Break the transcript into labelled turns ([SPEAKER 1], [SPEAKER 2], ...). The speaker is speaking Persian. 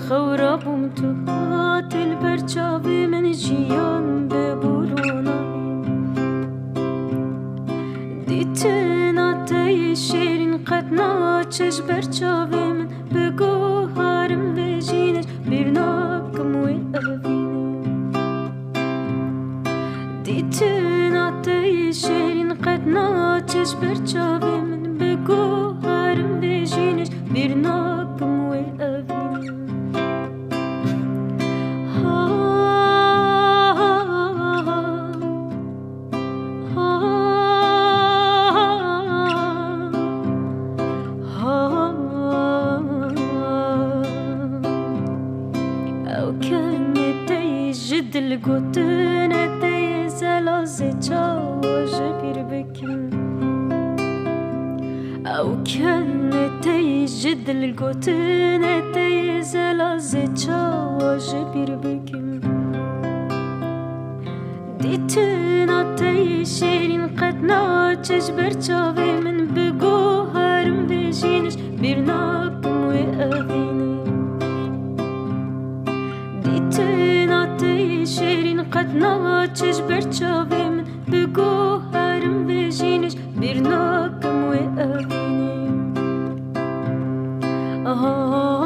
[SPEAKER 1] خورابم تو قاتل برچاوی من جیان ببرونا دیتنا تی شیرین قد ناچش برچاوی من بگو هارم بجینش بیرناکم وی اوینه دیتنا تی شیرین قد ناچش برچاوی من بگو هارم بجینش بیرناکم وی اوینه دل گوتن تی زلازه چاوش بیر بکن او کن تی جدل گوتن تی زلازه چاوش بیر بکن دیتنا تی شیرین قد ناچش برچاوی من بگو هرم بجینش بیر ناکم وی اوینه دیتنا تی شیرین قد ناچش برچاوی من بگو هرم بجینش بیر ناکم وی اوینه Oh